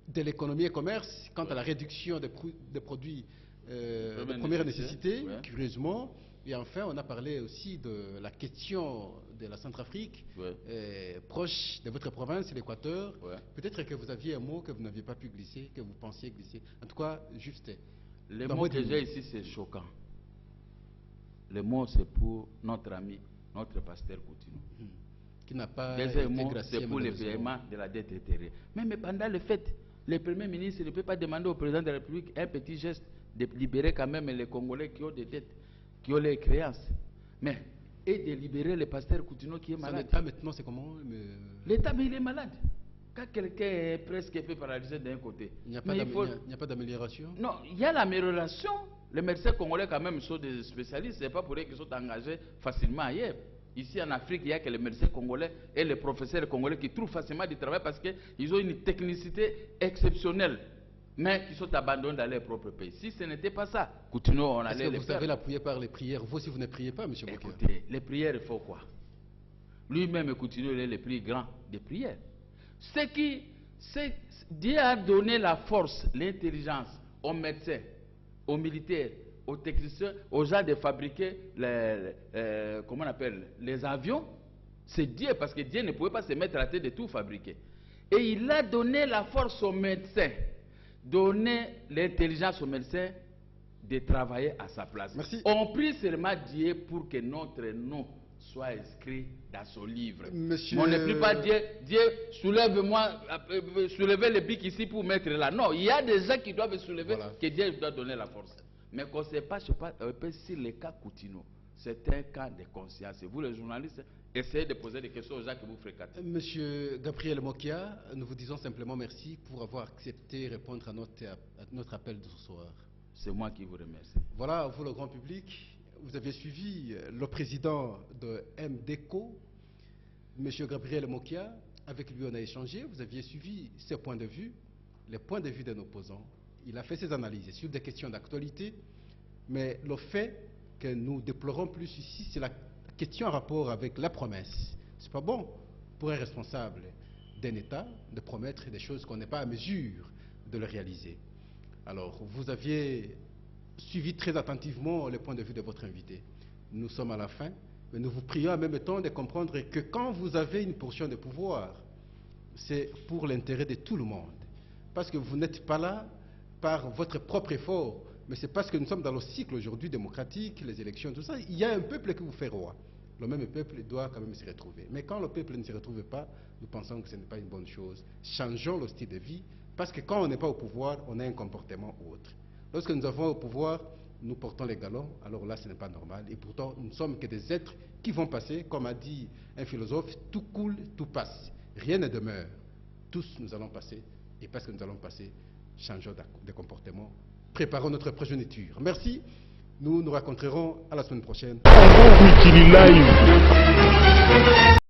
de l'économie et commerce quant à la réduction des produits de première nécessité, oui. Curieusement. Et enfin, on a parlé aussi de la question de la Centrafrique, proche de votre province, l'Équateur. Ouais. Peut-être que vous aviez un mot que vous n'aviez pas pu glisser, que vous pensiez glisser. En tout cas, juste... Le mot que j'ai ici, c'est choquant. Le mot, c'est pour notre ami, notre pasteur Coutinho. Qui n'a pas... Deuxième mot, c'est pour le paiement de la dette intérieure. Mais pendant le fait, le Premier ministre ne peut pas demander au président de la République un petit geste de libérer quand même les Congolais qui ont des dettes, qui ont les créances. Mais, et de libérer le pasteur Coutinho qui est malade. L'État maintenant, c'est comment L'État, mais il est malade. Quand quelqu'un est presque fait paralyser d'un côté. Il n'y a pas d'amélioration? Non, il y a l'amélioration. Les médecins congolais quand même sont des spécialistes. Ce n'est pas pour eux qu'ils sont engagés facilement ailleurs. Ici en Afrique, il n'y a que les médecins congolais et les professeurs congolais qui trouvent facilement du travail parce qu'ils ont une technicité exceptionnelle, mais qui sont abandonnés dans leur propre pays. Si ce n'était pas ça, Coutinho, on allait les faire. Vous savez l'appuyer par les prières. Vous aussi, vous ne priez pas, M. Bokya. Écoutez, les prières, il faut quoi? Lui-même, Coutinho, il est le plus grand des prières. Dieu a donné la force, l'intelligence aux médecins, aux militaires, aux techniciens, aux gens de fabriquer comment on appelle, les avions. C'est Dieu, parce que Dieu ne pouvait pas se mettre à la tête de tout fabriquer. Et il a donné la force aux médecins, donné l'intelligence aux médecins de travailler à sa place. Merci. On prie seulement Dieu pour que notre nom soit inscrit dans son livre. Monsieur... On ne prie pas Dieu, Dieu, soulève-moi, soulevez le bic ici pour mettre là. Non, il y a des gens qui doivent soulever, voilà. Que Dieu doit donner la force. Mais qu'on ne sait pas, si le cas Coutinho, c'est un cas de conscience. Vous les journalistes, essayez de poser des questions aux gens que vous fréquentez. Monsieur Gabriel Mokia, nous vous disons simplement merci pour avoir accepté de répondre à notre appel de ce soir. C'est moi qui vous remercie. Voilà, vous le grand public, vous avez suivi le président de MDECO, monsieur Gabriel Mokia. Avec lui, on a échangé, vous aviez suivi ses points de vue, les points de vue d'un opposant. Il a fait ses analyses sur des questions d'actualité, mais le fait que nous déplorons plus ici, c'est la question en rapport avec la promesse. Ce n'est pas bon pour un responsable d'un État de promettre des choses qu'on n'est pas à mesure de le réaliser. Alors, vous aviez suivi très attentivement les points de vue de votre invité. Nous sommes à la fin, mais nous vous prions en même temps de comprendre que quand vous avez une portion de pouvoir, c'est pour l'intérêt de tout le monde. Parce que vous n'êtes pas là par votre propre effort, mais c'est parce que nous sommes dans le cycle aujourd'hui démocratique, les élections, tout ça. Il y a un peuple qui vous fait roi. Le même peuple doit quand même se retrouver. Mais quand le peuple ne se retrouve pas, nous pensons que ce n'est pas une bonne chose. Changeons le style de vie, parce que quand on n'est pas au pouvoir, on a un comportement autre. Lorsque nous avons au pouvoir, nous portons les galons, alors là ce n'est pas normal. Et pourtant, nous ne sommes que des êtres qui vont passer, comme a dit un philosophe, tout coule, tout passe. Rien ne demeure. Tous nous allons passer, et parce que nous allons passer, changeons de comportement, préparons notre progéniture. Merci, nous nous rencontrerons à la semaine prochaine.